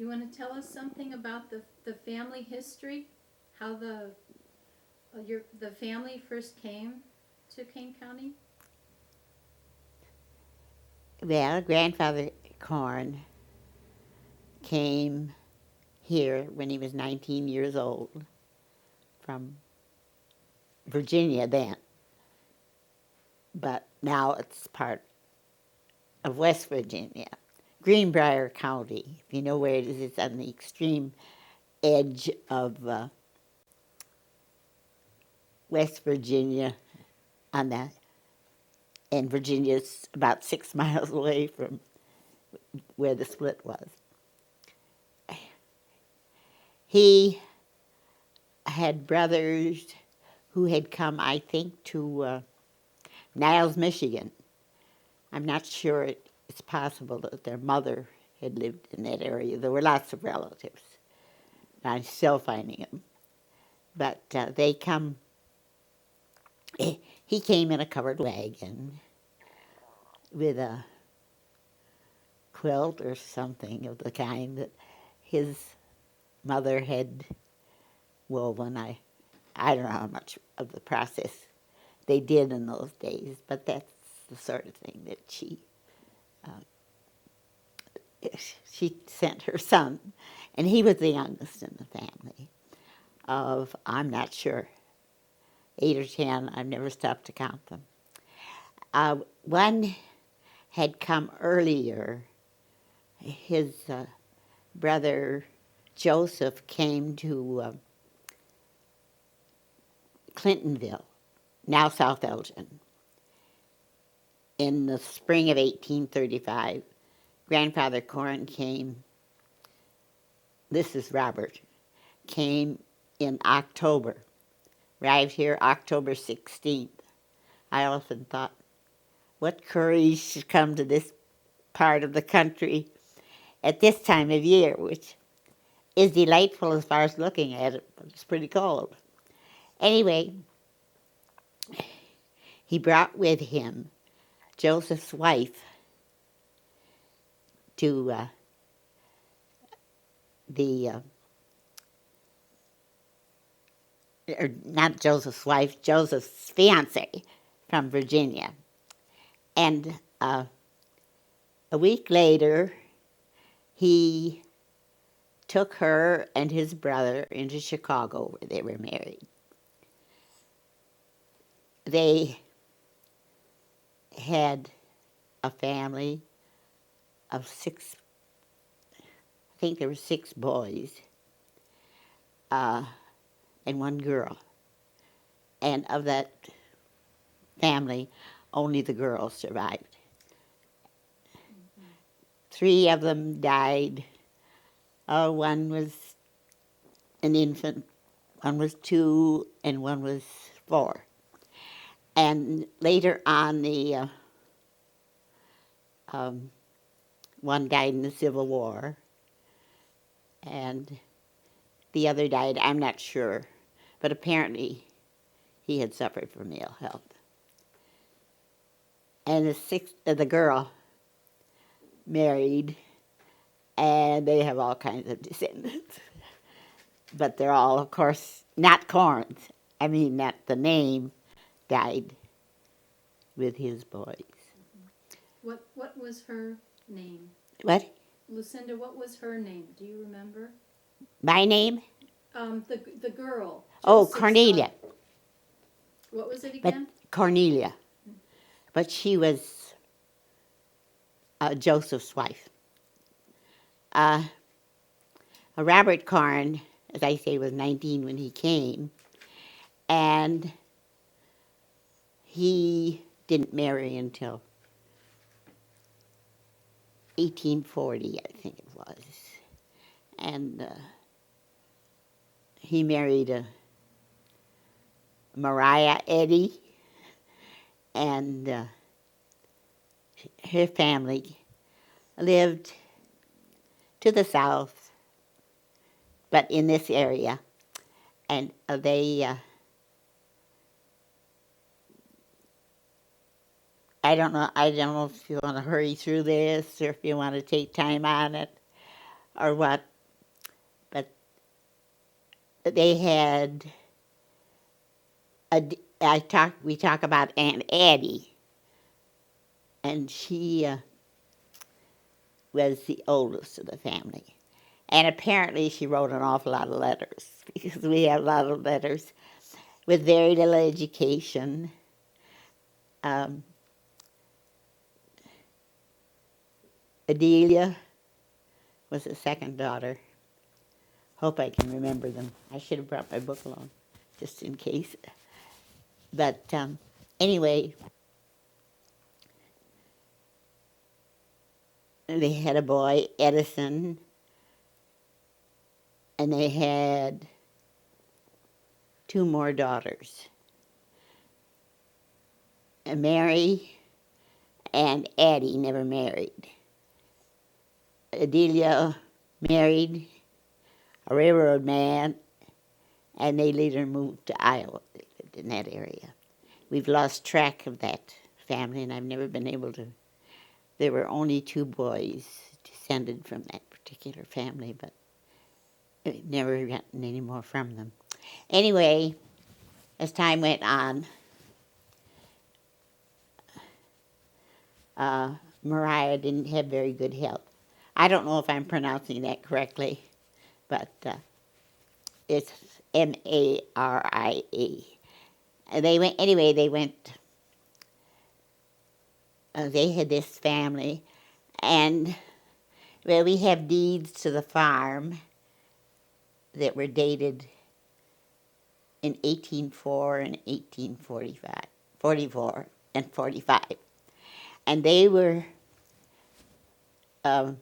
You want to tell us something about the family history? How the family first came to Kane County? Well, Grandfather Corron came here when he was 19 years old from Virginia then, but now it's part of West Virginia. Greenbrier County, if you know where it is, it's on the extreme edge of West Virginia on that, and Virginia's about 6 miles away from where the split was. He had brothers who had come, I think, to Niles, Michigan. I'm not sure it's possible that their mother had lived in that area. There were lots of relatives. I'm still finding them. But they come, he came in a covered wagon with a quilt or something of the kind that his mother had woven. I don't know how much of the process they did in those days, but that's the sort of thing that she sent her son, and he was the youngest in the family of, I'm not sure, 8 or 10. I've never stopped to count them. One had come earlier. His brother Joseph came to Clintonville, now South Elgin, in the spring of 1835. Grandfather Corron came, this is Robert, came in October, arrived here October 16th. I often thought, what courage to come to this part of the country at this time of year, which is delightful as far as looking at it, but it's pretty cold. Anyway, he brought with him Joseph's wife to not Joseph's wife, Joseph's fiancée from Virginia. And a week later, he took her and his brother into Chicago, where they were married. They had a family of 6, I think there were 6 boys, and 1 girl. And of that family, only the girls survived. 3 of them died. One was an infant, 1 was 2, and 1 was 4. And later on, the one died in the Civil War, and the other died, I'm not sure, but apparently he had suffered from ill health. And the girl married, and they have all kinds of descendants. But they're all, of course, not Corrons. I mean, not the name died with his boys. What was her name? What? Lucinda, what was her name? Do you remember? My name? The girl. Oh, Cornelia. What was it again? But Cornelia. But she was Joseph's wife. Robert Corron, as I say, was 19 when he came, and he didn't marry until 1840, I think it was. And he married Mariah Eddy, and her family lived to the south, but in this area. And they, I don't know if you want to hurry through this or if you want to take time on it or what, they had we talk about Aunt Addie, and she was the oldest of the family. And apparently she wrote an awful lot of letters, because we have a lot of letters with very little education. Adelia was the second daughter. Hope I can remember them. I should have brought my book along, just in case. But anyway, they had a boy, Edison, and they had 2 more daughters, Mary and Addie never married. Adelia married a railroad man, and they later moved to Iowa. They lived in that area. We've lost track of that family, and I've never been able to. There were only 2 boys descended from that particular family, but I've never gotten any more from them. Anyway, as time went on, Mariah didn't have very good health. I don't know if I'm pronouncing that correctly, but it's Maria. They had this family, and well, we have deeds to the farm that were dated in 1804 and 1845, 44 and 45. And they were, that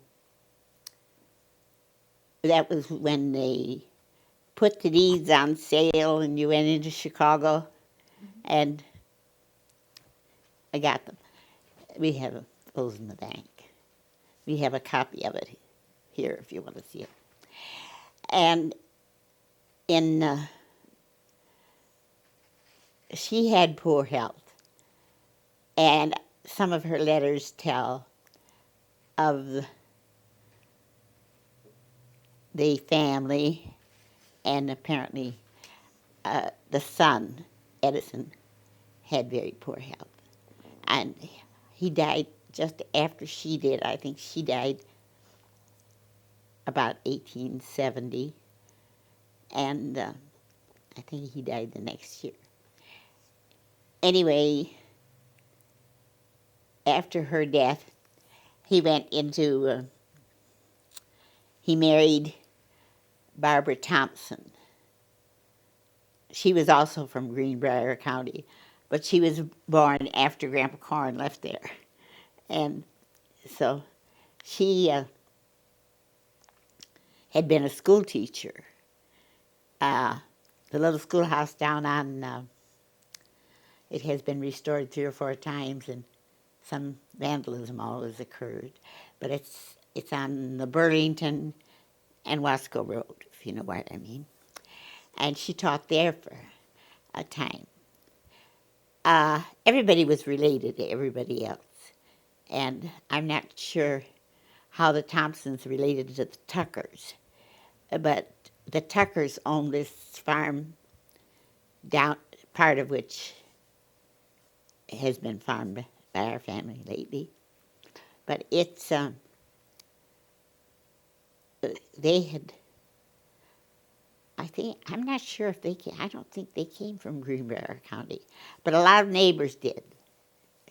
was when they put the deeds on sale and you went into Chicago, and I got them. We have those in the bank. We have a copy of it here if you want to see it. And she had poor health, and some of her letters tell of the family, and apparently the son, Edison, had very poor health. And he died just after she did. I think she died about 1870, and I think he died the next year. Anyway, after her death, he married Barbara Thompson. She was also from Greenbrier County, but she was born after Grandpa Corron left there. And so she had been a school teacher. The little schoolhouse down on, it has been restored 3 or 4 times, and some vandalism always occurred. But it's on the Burlington and Wasco Road, if you know what I mean. And she taught there for a time. Everybody was related to everybody else. And I'm not sure how the Thompsons related to the Tuckers. But the Tuckers owned this farm down, part of which has been farmed by our family lately. But it's, they had, I'm not sure if they came, I don't think they came from Greenbrier County, but a lot of neighbors did.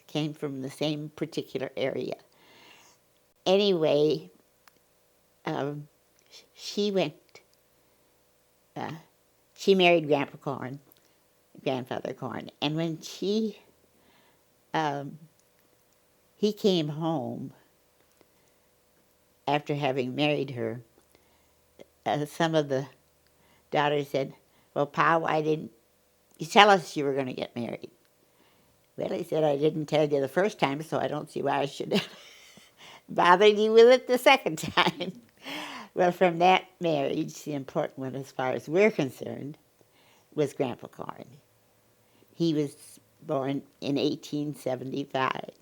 Came from the same particular area. Anyway, she married Grandpa Corron, Grandfather Corron, and when he came home after having married her, some of the daughters said, "Well, Pa, why didn't you tell us you were going to get married?" Well, he said, "I didn't tell you the first time, so I don't see why I should have bothered you with it the second time." Well, from that marriage, the important one as far as we're concerned was Grandpa Corron. He was born in 1875.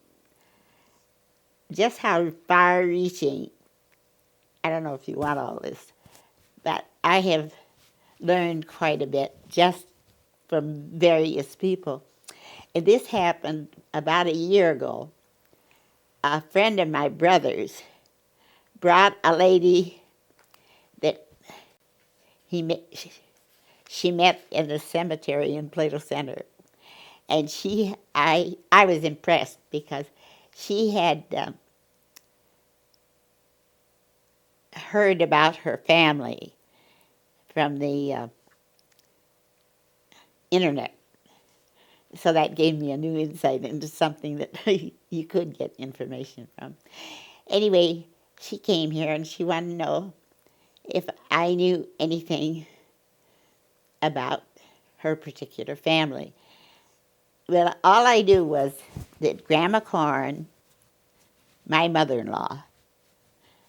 Just how far-reaching, I don't know if you want all this, but I have learned quite a bit just from various people. And this happened about a year ago. A friend of my brother's brought a lady that he met, she met in the cemetery in Plato Center. And I was impressed because she had heard about her family from the internet. So that gave me a new insight into something that you could get information from. Anyway, she came here and she wanted to know if I knew anything about her particular family. Well, all I knew was that Grandma Corron, my mother-in-law,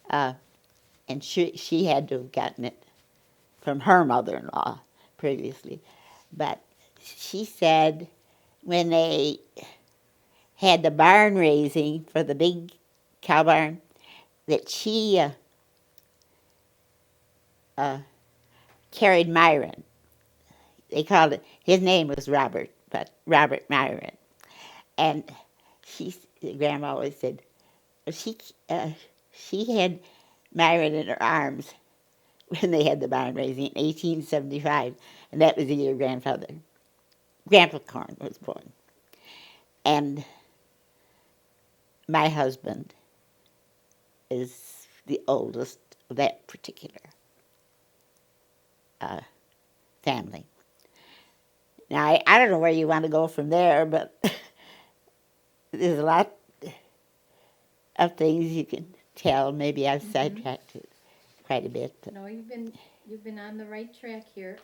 and she had to have gotten it from her mother-in-law previously, but she said when they had the barn raising for the big cow barn, that she carried Myron. They called it, his name was Robert, but Robert Myron. And Grandma always said, she had Myron in her arms when they had the barn raising in 1875, and that was the year Grandpa Corron was born. And my husband is the oldest of that particular family. Now, I don't know where you want to go from there, but there's a lot of things you can tell. Maybe I've sidetracked it quite a bit. No, you've been on the right track here.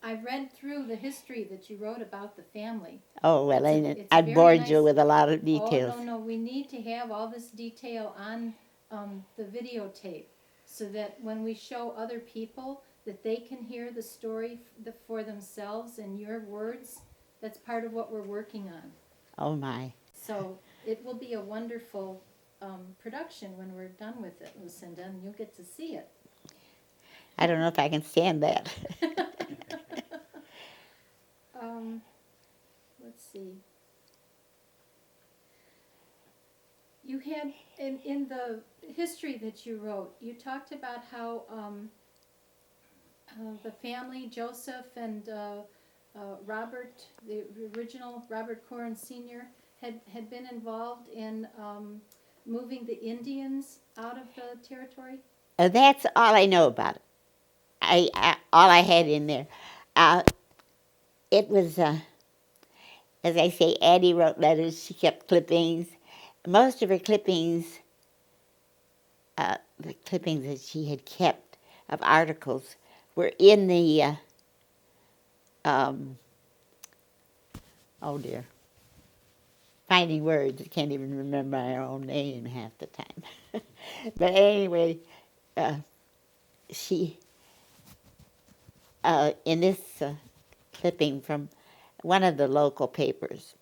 I've read through the history that you wrote about the family. Oh, well, It's I very bored nice. you with a lot of details. Oh, no, we need to have all this detail on the videotape so that when we show other people that they can hear the story for themselves in your words. That's part of what we're working on. Oh, my. So it will be a wonderful production when we're done with it, Lucinda, and you'll get to see it. I don't know if I can stand that. Let's see. You had, in the history that you wrote, you talked about how the family, Joseph and Robert, the original Robert Corron Sr., had been involved in moving the Indians out of the territory? That's all I know about it. All I had in there. It was, as I say, Addie wrote letters. She kept clippings. Most of her clippings, the clippings that she had kept of articles, were in the, oh dear, finding words. I can't even remember my own name half the time. But anyway, she, in this clipping from one of the local papers,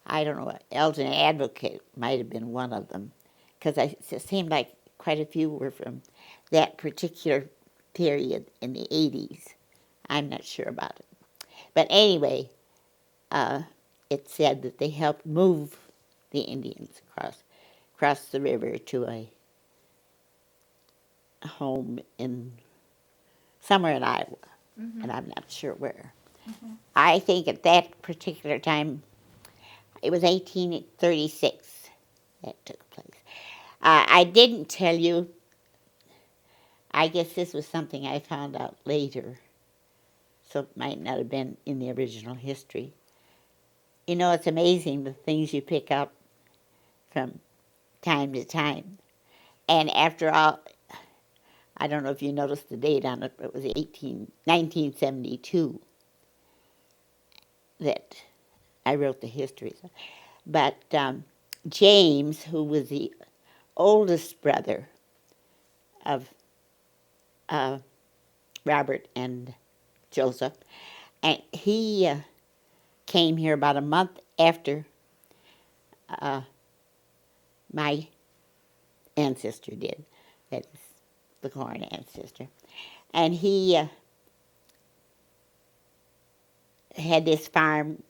I don't know, Elgin Advocate might have been one of them, because it seemed like quite a few were from that particular period in the 80s. I'm not sure about it. But anyway, it said that they helped move the Indians across the river to a home in somewhere in Iowa, and I'm not sure where. I think at that particular time, it was 1836 that took place. I didn't tell you, I guess this was something I found out later, so it might not have been in the original history. You know, it's amazing the things you pick up from time to time. And after all, I don't know if you noticed the date on it, but it was 1972 that I wrote the history. But James, who was the oldest brother of Robert and Joseph, and he came here about a month after my ancestor did. That is the Corron ancestor. And he had this farm.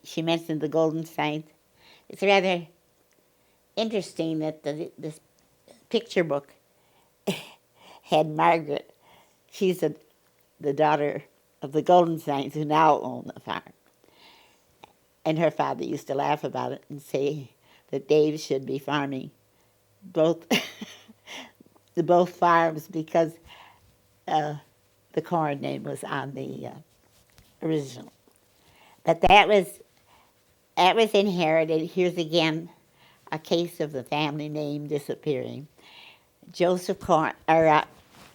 She mentioned the golden signs. It's rather interesting that this picture book had Margaret. She's the daughter of the golden signs who now own the farm. And her father used to laugh about it and say that Dave should be farming both both farms because the Corron name was on the original. But that was inherited. Here's again a case of the family name disappearing. Joseph Corron, or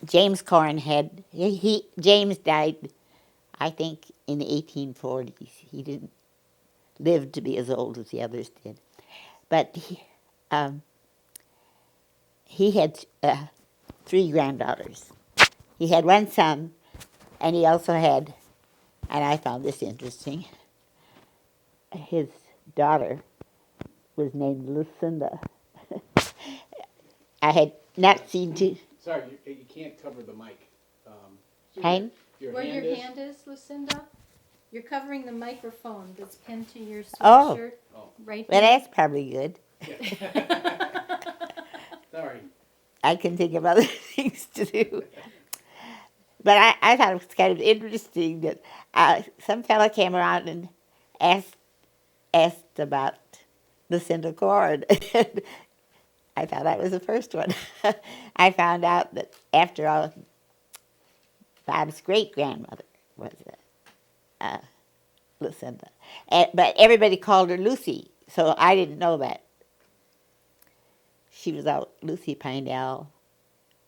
James Corron had James died, I think, in the 1840s. He didn't live to be as old as the others did, but he had 3 granddaughters. He had 1 son, and he also had, and I found this interesting, his daughter was named Lucinda. I had not seen two. Sorry, you can't cover the mic. Pardon? Where your hand is, Lucinda, you're covering the microphone that's pinned to your Oh. sweatshirt. Oh. Right Well, there. that's probably good. Sorry. I can think of other things to do. But I thought it was kind of interesting that some fella came around and asked about Lucinda Corron. I thought I was the first one. I found out that, after all, Bob's great-grandmother was Lucinda. But everybody called her Lucy, so I didn't know that. She was out Lucy Pinell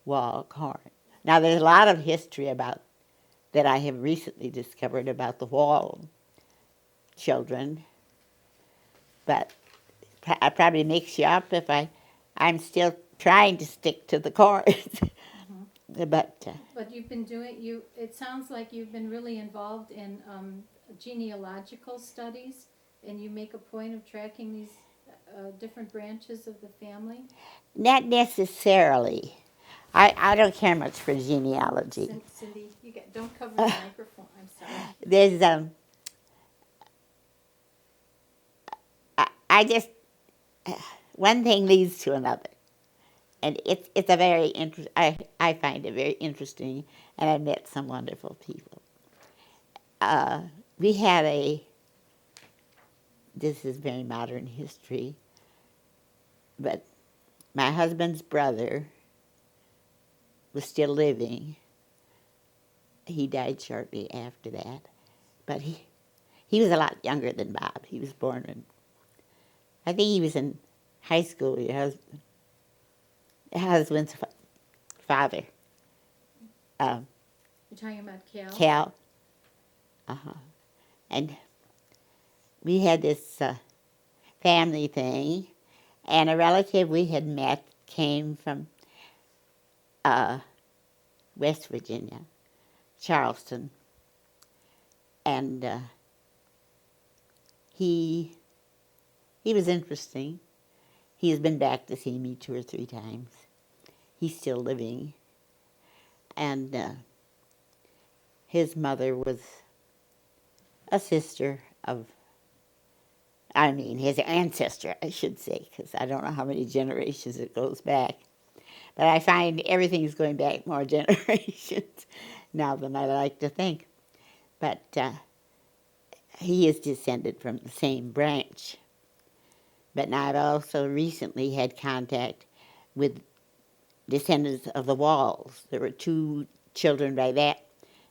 Wall Corron. Now, there's a lot of history about that I have recently discovered about the Wall children, but I probably mix you up if I'm still trying to stick to the Corrons. But you've been doing, it sounds like you've been really involved in genealogical studies, and you make a point of tracking these different branches of the family. Not necessarily. I don't care much for genealogy. Cindy, don't cover the microphone. I'm sorry. There's I just one thing leads to another, and it's a very I find it very interesting, and I met some wonderful people. We had this is very modern history, but my husband's brother was still living. He died shortly after that, but he was a lot younger than Bob. He was born in, I think he was in high school. Your husband's father. You're talking about Cal? Cal. And we had this family thing, and a relative we had met came from West Virginia, Charleston, and he was interesting. He has been back to see me 2 or 3 times. He's still living, and his mother was a sister of, his ancestor, I should say, because I don't know how many generations it goes back. But I find everything's going back more generations now than I like to think. But he is descended from the same branch. But now I've also recently had contact with descendants of the Walls. There were 2 children by that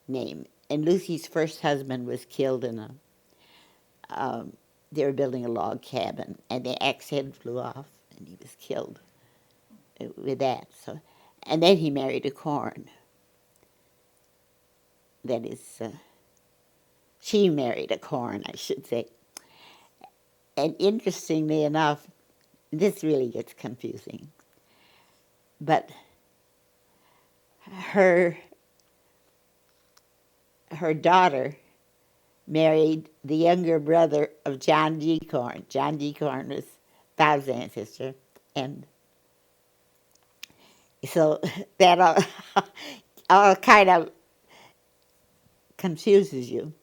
name. And Lucy's first husband was killed in they were building a log cabin, and the axe head flew off, and he was killed with that. So, and then he married a Corron. That is, she married a Corron, I should say. And interestingly enough, this really gets confusing, but her daughter married the younger brother of John G. Corron. John G. Corron was Bob's ancestor, and so that all kind of confuses you.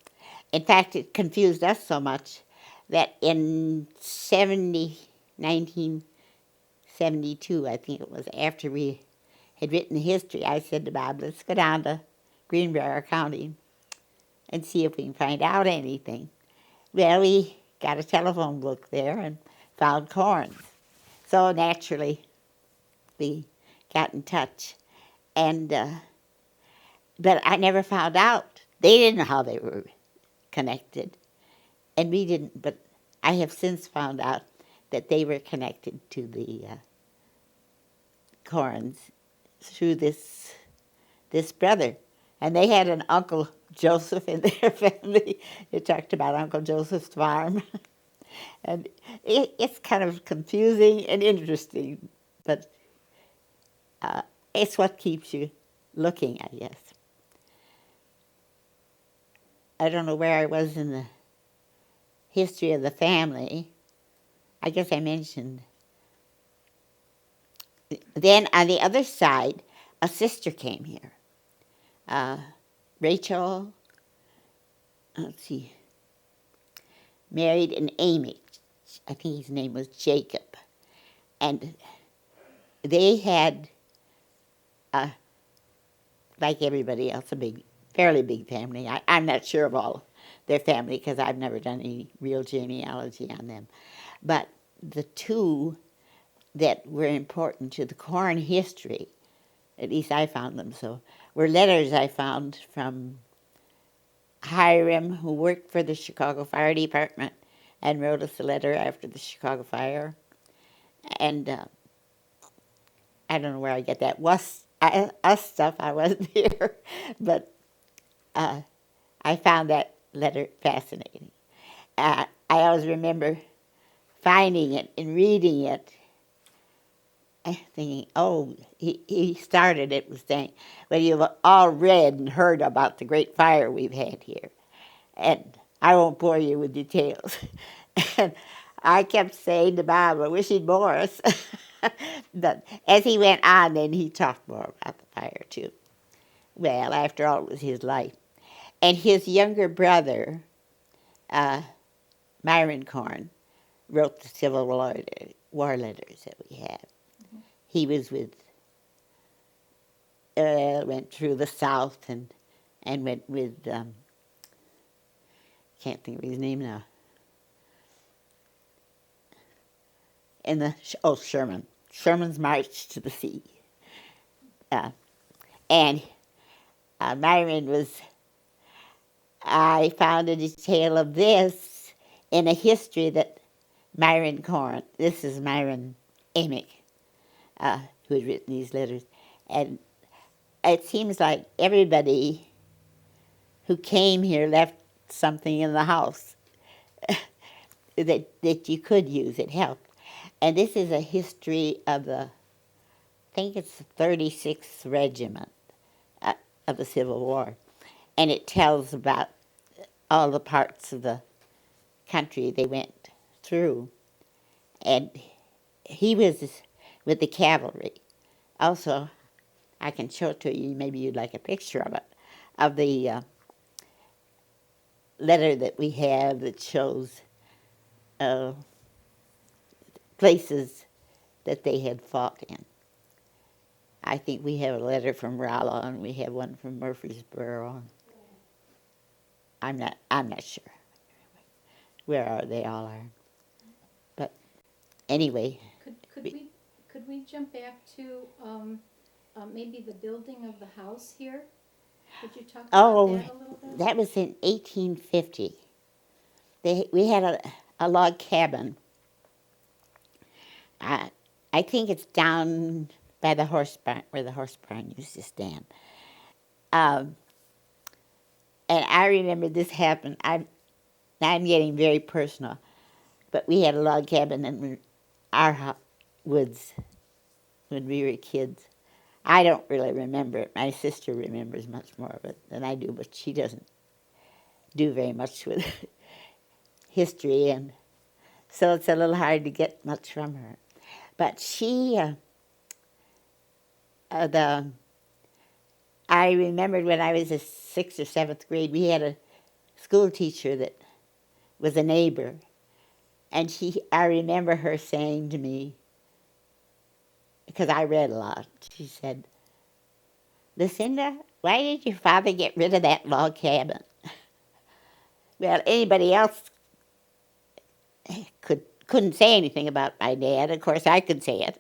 In fact, it confused us so much that in 1972, I think it was, after we had written the history, I said to Bob, let's go down to Greenbrier County and see if we can find out anything. Well, we got a telephone book there and found Corrons. So naturally, we got in touch. And but I never found out. They didn't know how they were connected, and we didn't. But I have since found out that they were connected to the Corrons through this brother, and they had an Uncle Joseph in their family. They talked about Uncle Joseph's farm, and it's kind of confusing and interesting, but it's what keeps you looking, I guess. I don't know where I was in the history of the family. I guess I mentioned. Then on the other side, a sister came here. Rachel, let's see, married an Amy. I think his name was Jacob. And they had, like everybody else, fairly big family. I'm not sure of all their family because I've never done any real genealogy on them. But the two that were important to the Corron history, at least I found them so, were letters I found from Hiram, who worked for the Chicago Fire Department and wrote us a letter after the Chicago fire. And I don't know where I get that us stuff. I wasn't here. But I found that letter fascinating. I always remember finding it and reading it, thinking, oh, he started it with saying, well, you've all read and heard about the great fire we've had here. And I won't bore you with details. And I kept saying to Bob, I wish he'd bore us. But as he went on, then he talked more about the fire, too. Well, after all, it was his life. And his younger brother, Myron Corron, wrote the Civil War letters that we have. Mm-hmm. He was with, went through the South and went with, can't think of his name now. Sherman. Sherman's March to the Sea. And Myron was, I found a detail of this in a history that Myron Corron, this is Myron Amick, who had written these letters. And it seems like everybody who came here left something in the house that you could use. It helped. And this is a history of I think it's the 36th Regiment of the Civil War. And it tells about all the parts of the country they went through. And he was with the cavalry. Also, I can show it to you, maybe you'd like a picture of it, of the letter that we have that shows places that they had fought in. I think we have a letter from Rolla and we have one from Murfreesboro. I'm not sure where they all are. But anyway. Could we jump back to maybe the building of the house here? Could you talk about that a little bit? That was in 1850. We had a log cabin. I think it's down by the horse barn, where the horse barn used to stand. And I remember this happened. I'm getting very personal, but we had a log cabin in our woods when we were kids. I don't really remember it. My sister remembers much more of it than I do, but she doesn't do very much with history, and so it's a little hard to get much from her. But she, I remembered when I was in 6th or 7th grade, we had a school teacher that was a neighbor. And I remember her saying to me, because I read a lot, she said, Lucinda, why did your father get rid of that log cabin? Well, anybody else couldn't say anything about my dad. Of course, I could say it.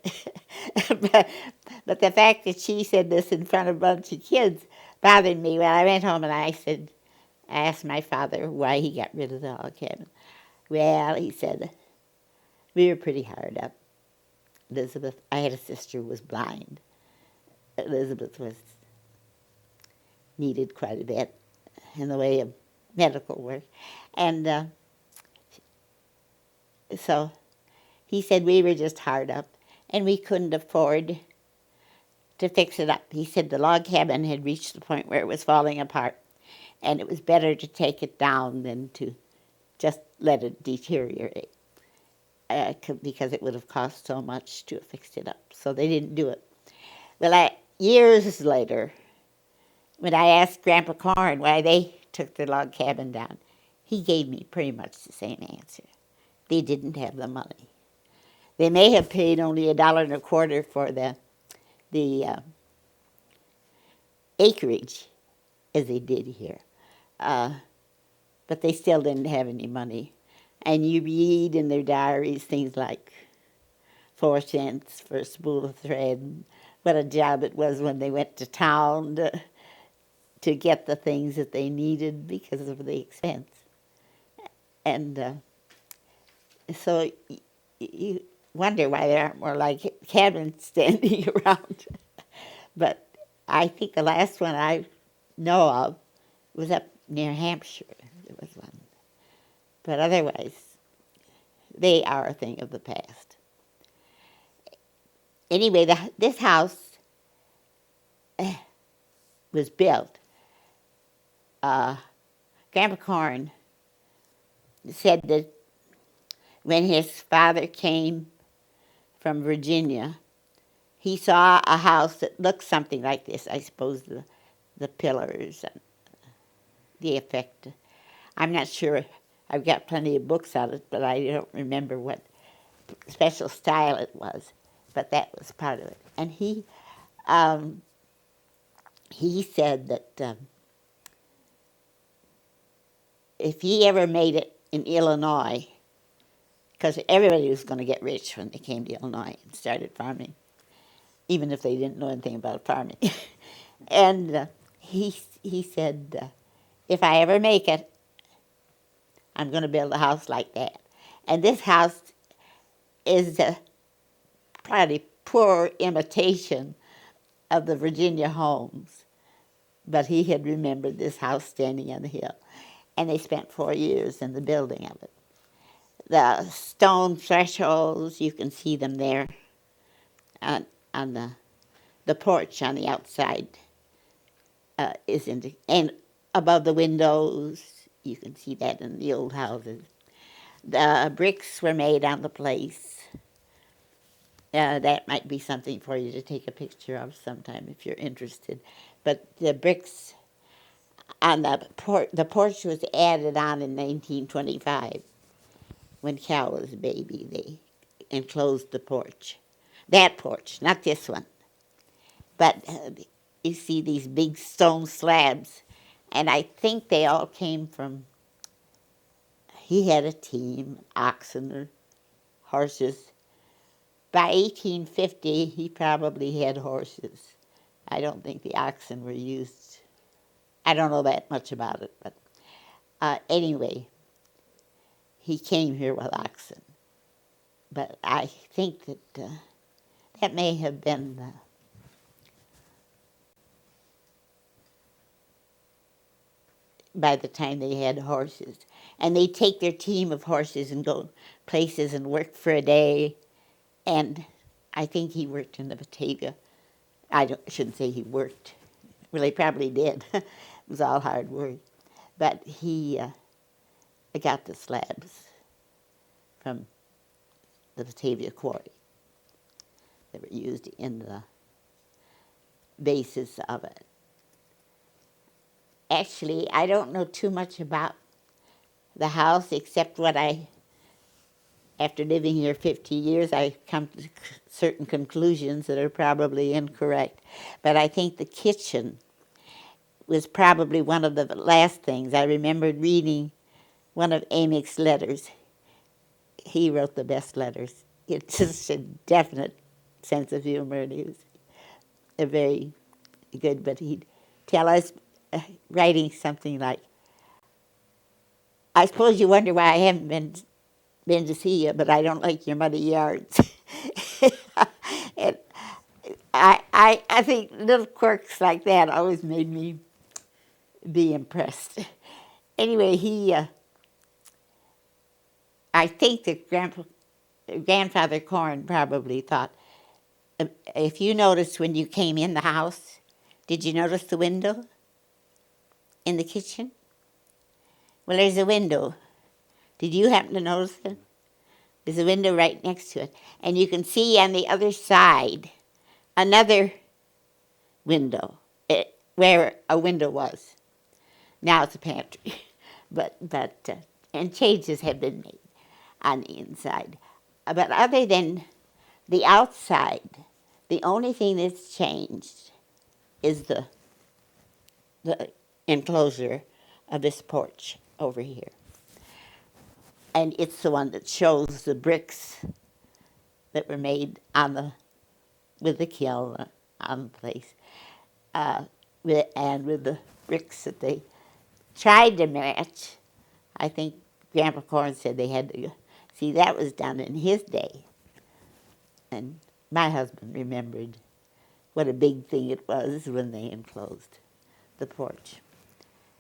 but the fact that she said this in front of a bunch of kids bothered me. Well, I went home and I asked my father why he got rid of the log cabin. Well, he said, we were pretty hard up. Elizabeth, I had a sister who was blind. Elizabeth needed quite a bit in the way of medical work. And so he said we were just hard up and we couldn't afford to fix it up. He said the log cabin had reached the point where it was falling apart and it was better to take it down than to just let it deteriorate because it would have cost so much to have fixed it up. So they didn't do it. Well, years later, when I asked Grandpa Corron why they took the log cabin down, he gave me pretty much the same answer. They didn't have the money. They may have paid only $1.25 for the acreage, as they did here, but they still didn't have any money. And you read in their diaries things like 4 cents for a spool of thread, what a job it was when they went to town to get the things that they needed because of the expense. And so you wonder why there aren't more like cabins standing around. But I think the last one I know of was up near Hampshire. There was one. But otherwise, they are a thing of the past. Anyway, this house was built. Grandpa Corron said that when his father came from Virginia, he saw a house that looked something like this. I suppose the pillars and the effect. I'm not sure. I've got plenty of books on it, but I don't remember what special style it was. But that was part of it. And he said that if he ever made it in Illinois, because everybody was going to get rich when they came to Illinois and started farming, even if they didn't know anything about farming. And he said, if I ever make it, I'm going to build a house like that. And this house is a pretty poor imitation of the Virginia homes, but he had remembered this house standing on the hill. And they spent 4 years in the building of it. The stone thresholds, you can see them there on the porch on the outside and above the windows, you can see that in the old houses. The bricks were made on the place. That might be something for you to take a picture of sometime if you're interested. But the bricks on the porch was added on in 1925 when Cal was a baby. They enclosed the porch. That porch, not this one. But you see these big stone slabs, and I think they all came from, he had a team, oxen or horses. By 1850, he probably had horses. I don't think the oxen were used. I don't know that much about it, but anyway, he came here with oxen. But I think that that may have been by the time they had horses. And they'd take their team of horses and go places and work for a day. And I think he worked in the Batavia. Shouldn't say he worked. Well, he probably did. It was all hard work. But he got the slabs from the Batavia quarry that were used in the basis of it. Actually, I don't know too much about the house except what after living here 50 years, I've come to certain conclusions that are probably incorrect. But I think the kitchen was probably one of the last things. I remembered reading one of Amick's letters. He wrote the best letters. It's just a definite sense of humor, and he was a very good, but he'd tell us, writing something like, I suppose you wonder why I haven't been to see you, but I don't like your muddy yards. And I think little quirks like that always made me be impressed. Anyway, I think that grandfather Corron probably thought, if you noticed when you came in the house, did you notice the window in the kitchen? Well, there's a window. Did you happen to notice it? There's a window right next to it. And you can see on the other side another window, where a window was. Now it's a pantry. And changes have been made on the inside. But other than the outside, the only thing that's changed is the enclosure of this porch over here. And it's the one that shows the bricks that were made with the kiln on the place, and with the bricks that they tried to match. I think Grandpa Corron said they had to see that was done in his day. And my husband remembered what a big thing it was when they enclosed the porch.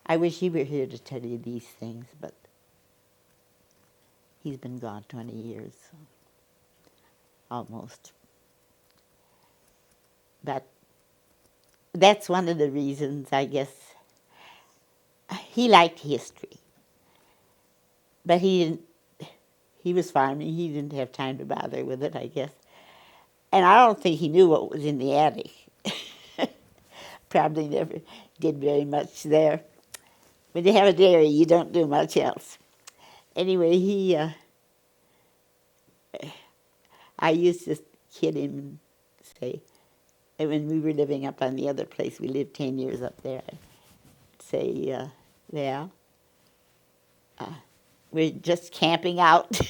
I wish he were here to tell you these things, but he's been gone 20 years, so almost. But that's one of the reasons, I guess. He liked history, but he was farming. He didn't have time to bother with it, I guess. And I don't think he knew what was in the attic. Probably never did very much there. When you have a dairy, you don't do much else. Anyway, I used to kid him and say, and when we were living up on the other place, we lived 10 years up there, I'd say, we're just camping out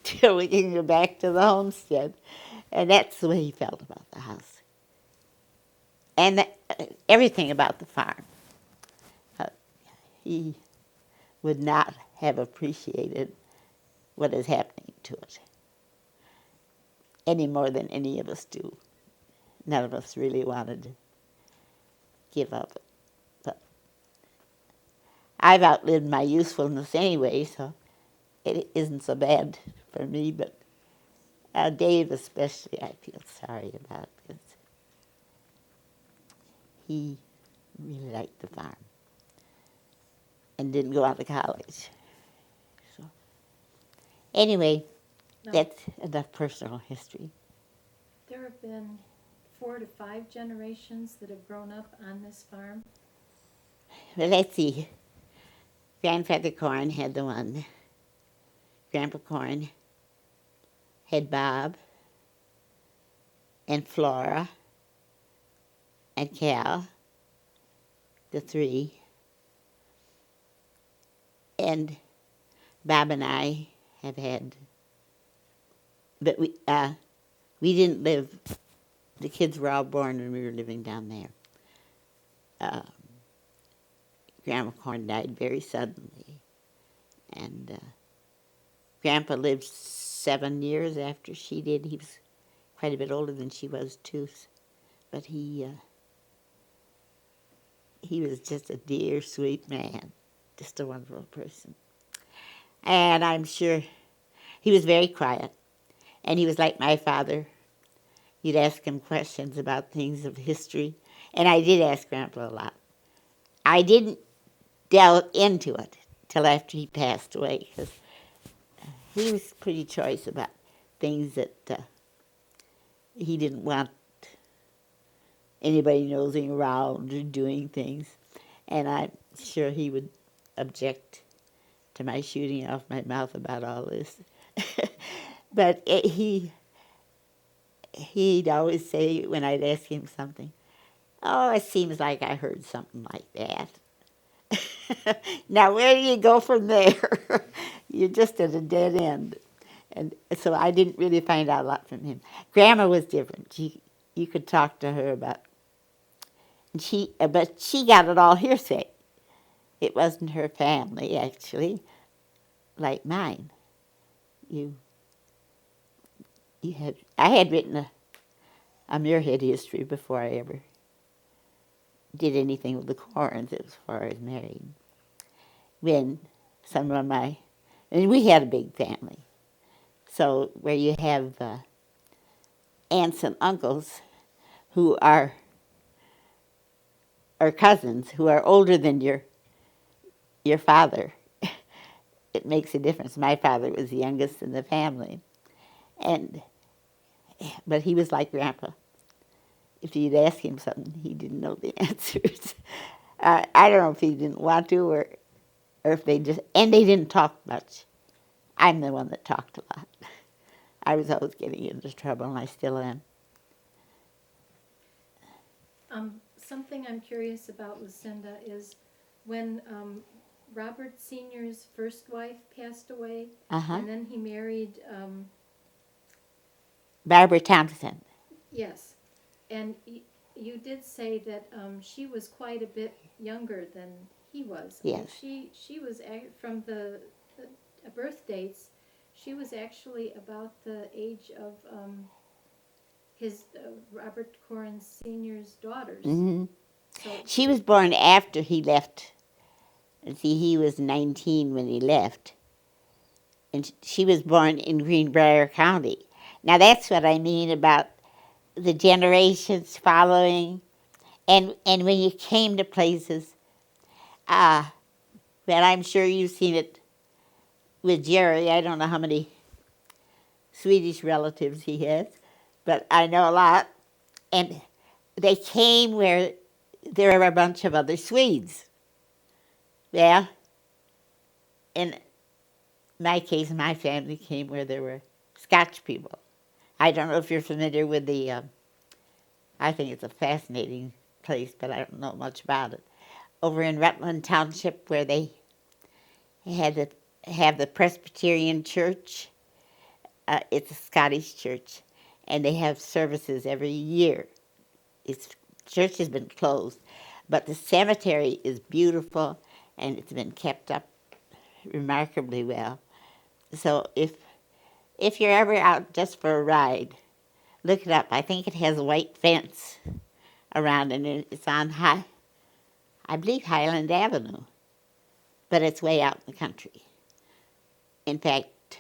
till we can go back to the homestead. And that's the way he felt about the house. And everything about the farm. He would not have appreciated what is happening to it any more than any of us do. None of us really wanted to give up. But I've outlived my usefulness anyway, so it isn't so bad for me. But Dave especially, I feel sorry about, because he really liked the farm and didn't go on to college. So anyway, No. that's enough personal history. There have been 4 to 5 generations that have grown up on this farm. Well, let's see. Grandfather Corron had the one. Grandpa Corron had Bob and Flora and Cal, the 3. And Bob and I have had, but we didn't live, the kids were all born when we were living down there. Grandma Corron died very suddenly, and Grandpa lived 7 years after she did. He was quite a bit older than she was too, but he was just a dear, sweet man, just a wonderful person. And I'm sure he was very quiet, and he was like my father. You'd ask him questions about things of history, and I did ask Grandpa a lot. I didn't delve into it till after he passed away, because he was pretty choice about things that he didn't want anybody nosing around or doing things. And I'm sure he would object to my shooting off my mouth about all this. But he'd always say when I'd ask him something, "Oh, it seems like I heard something like that." Now, where do you go from there? You're just at a dead end. And so I didn't really find out a lot from him. Grandma was different. You could talk to her about, but she got it all hearsay. It wasn't her family, actually, like mine. I had written a Muirhead history before I ever did anything with the Corrons as far as marrying. When and we had a big family. So where you have aunts and uncles who are or cousins who are older than your father, it makes a difference. My father was the youngest in the family, but he was like Grandpa. If you'd ask him something, he didn't know the answers. I don't know if he didn't want to or if they didn't talk much. I'm the one that talked a lot. I was always getting into trouble, and I still am. Something I'm curious about, Lucinda, is when Robert Sr.'s first wife passed away, and then he married... Barbara Thompson. Yes, and you did say that she was quite a bit younger than he was. Yes. She was, from the birth dates, she was actually about the age of his Robert Corron Sr.'s daughters. Mm-hmm. So she was born after he left. See, he was 19 when he left. And she was born in Greenbrier County. Now, that's what I mean about the generations following. And when you came to places, well, I'm sure you've seen it with Jerry. I don't know how many Swedish relatives he has, but I know a lot. And they came where there were a bunch of other Swedes. Well, in my case, my family came where there were Scotch people. I don't know if you're familiar with I think it's a fascinating place, but I don't know much about it. Over in Rutland Township, where they have the Presbyterian Church, it's a Scottish church, and they have services every year. Church has been closed, but the cemetery is beautiful, and it's been kept up remarkably well. So if you're ever out just for a ride, look it up. I think it has a white fence around, and it's on I believe Highland Avenue, but it's way out in the country. In fact,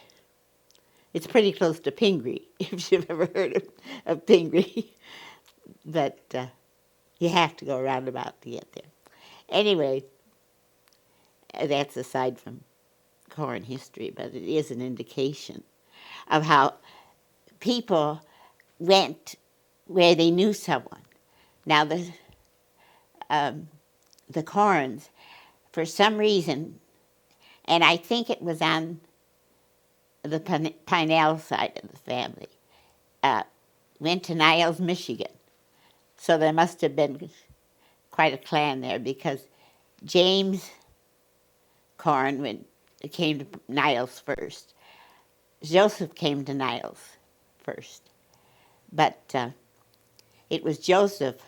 it's pretty close to Pingree, if you've ever heard of Pingree. But you have to go roundabout to get there. Anyway, that's aside from Corron history, but it is an indication of how people went where they knew someone. Now, the Corrons, for some reason, and I think it was on the Pinell side of the family, went to Niles, Michigan. So there must have been quite a clan there, because James Corron came to Niles first. Joseph came to Niles first. But it was Joseph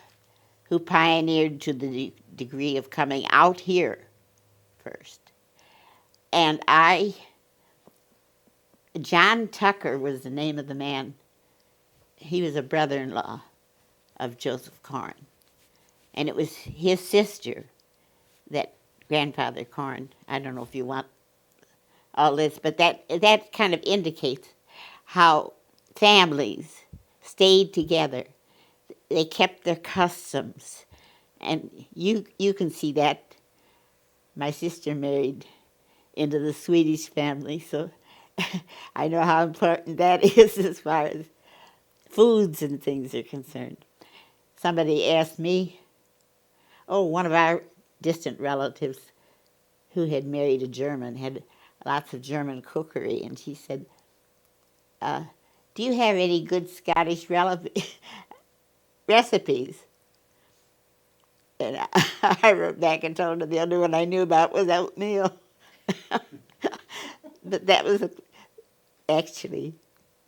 who pioneered to the degree of coming out here first. And John Tucker was the name of the man. He was a brother-in-law of Joseph Corron. And it was his sister that Grandfather Corron, I don't know if you want all this, but that kind of indicates how families stayed together. They kept their customs. And you can see that. My sister married into the Swedish family, so I know how important that is as far as foods and things are concerned. Somebody asked me, one of our distant relatives who had married a German, had lots of German cookery, and she said, do you have any good Scottish recipes? And I wrote back and told her the only one I knew about was oatmeal. But that was actually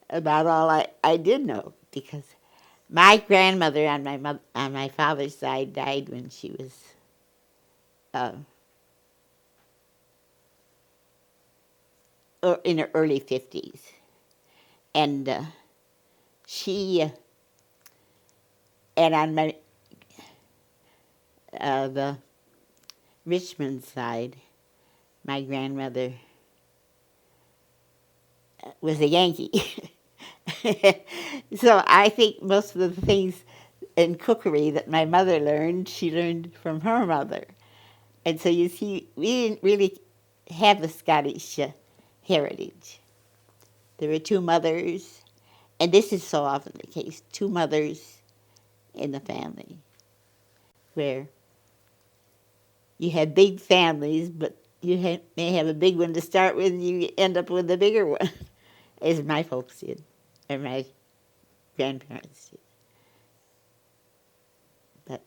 about all I did know, because my grandmother on my father's side died when she was in her early 50s. And she, and on my the Richmond side, my grandmother was a Yankee. So I think most of the things in cookery that my mother learned, she learned from her mother. And so you see, we didn't really have the Scottish heritage. There were two mothers, and this is so often the case, two mothers in the family, where you have big families, but you may have a big one to start with, and you end up with a bigger one, as my folks did, or my grandparents did. But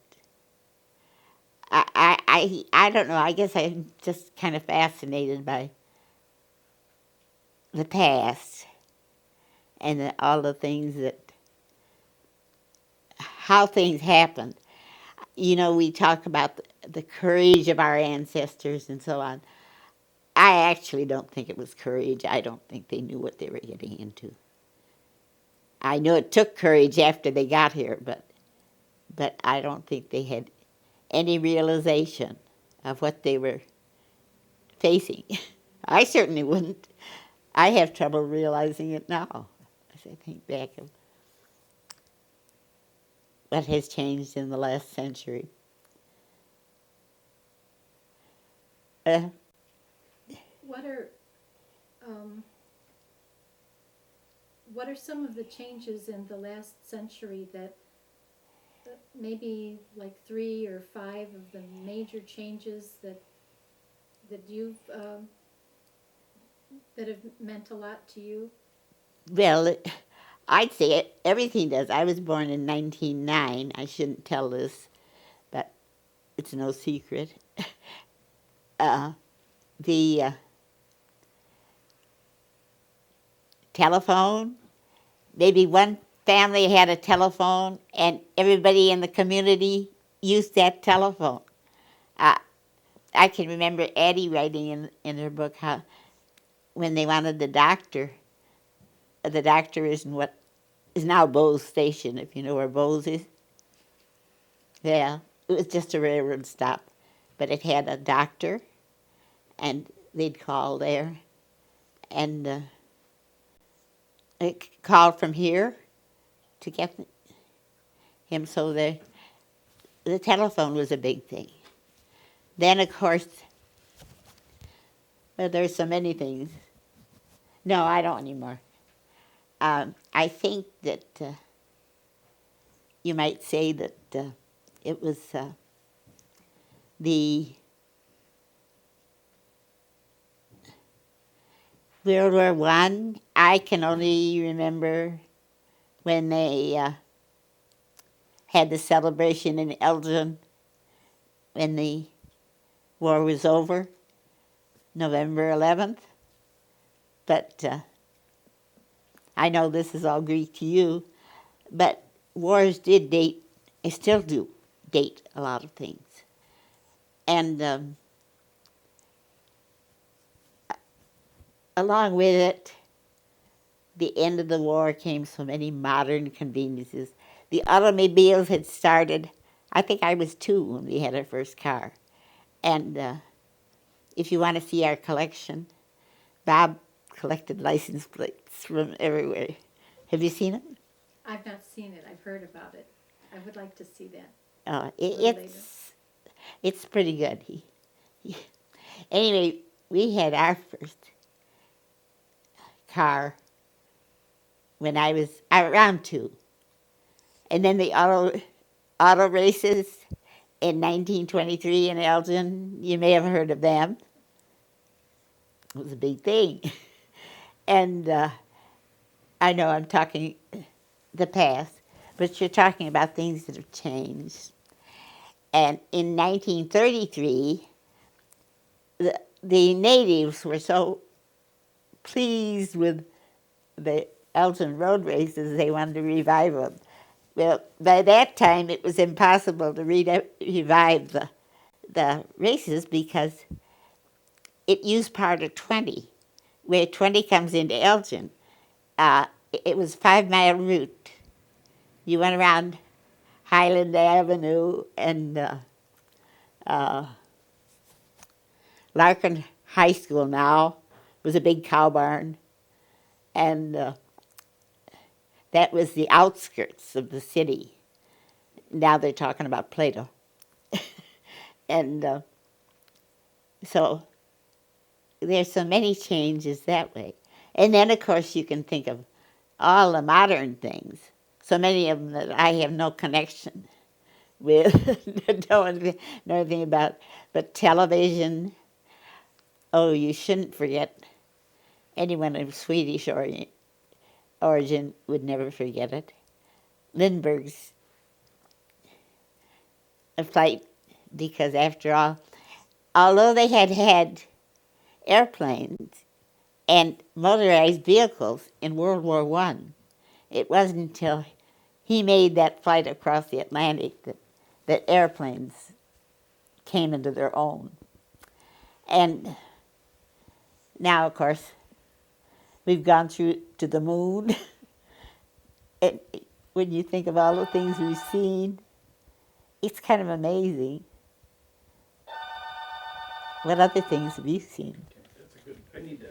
I don't know, I guess I'm just kind of fascinated by the past and all the things how things happened. You know, we talk about the courage of our ancestors and so on. I actually don't think it was courage. I don't think they knew what they were getting into. I know it took courage after they got here, but I don't think they had any realization of what they were facing. I certainly wouldn't. I have trouble realizing it now as I think back of what has changed in the last century. What are what are some of the changes in the last century that maybe like 3 or 5 of the major changes that you've that have meant a lot to you? Well, I'd say everything does. I was born in 1909. I shouldn't tell this, but it's no secret. The telephone, maybe one family had a telephone and everybody in the community used that telephone. I can remember Addie writing in her book how when they wanted the doctor is in what is now Bowes Station, if you know where Bowes is. Yeah, it was just a railroad stop, but it had a doctor, and they'd call there, and it called from here to get him, so the telephone was a big thing. Then, of course, well, there's so many things. No, I don't anymore. I think that you might say that it was the World War One. I can only remember when they had the celebration in Elgin when the war was over, November 11th. But I know this is all Greek to you, but wars did date, they still do date a lot of things. And along with it, the end of the war came so many modern conveniences. The automobiles had started, I think I was 2 when we had our first car. And if you want to see our collection, Bob collected license plates from everywhere. Have you seen it? I've not seen it. I've heard about it. I would like to see that. It's pretty good. Anyway, we had our first car when I was around 2. And then the auto races, in 1923 in Elgin. You may have heard of them. It was a big thing. And I know I'm talking the past, but you're talking about things that have changed. And in 1933, the natives were so pleased with the Elgin road races, they wanted to revive them. Well, by that time, it was impossible to revive the races because it used part of 20, where 20 comes into Elgin. It was a 5-mile route. You went around Highland Avenue and Larkin High School now was a big cow barn, and that was the outskirts of the city. Now they're talking about Plato. And so there's so many changes that way. And then, of course, you can think of all the modern things, so many of them that I have no connection with, don't know anything about. But television, oh, you shouldn't forget. Anyone of Swedish origin would never forget it. Lindbergh's flight, because after all, although they had had airplanes and motorized vehicles in World War I, it wasn't until he made that flight across the Atlantic that airplanes came into their own. And now, of course, we've gone through to the moon. And when you think of all the things we've seen, it's kind of amazing. What other things have you seen? That's a good, I need to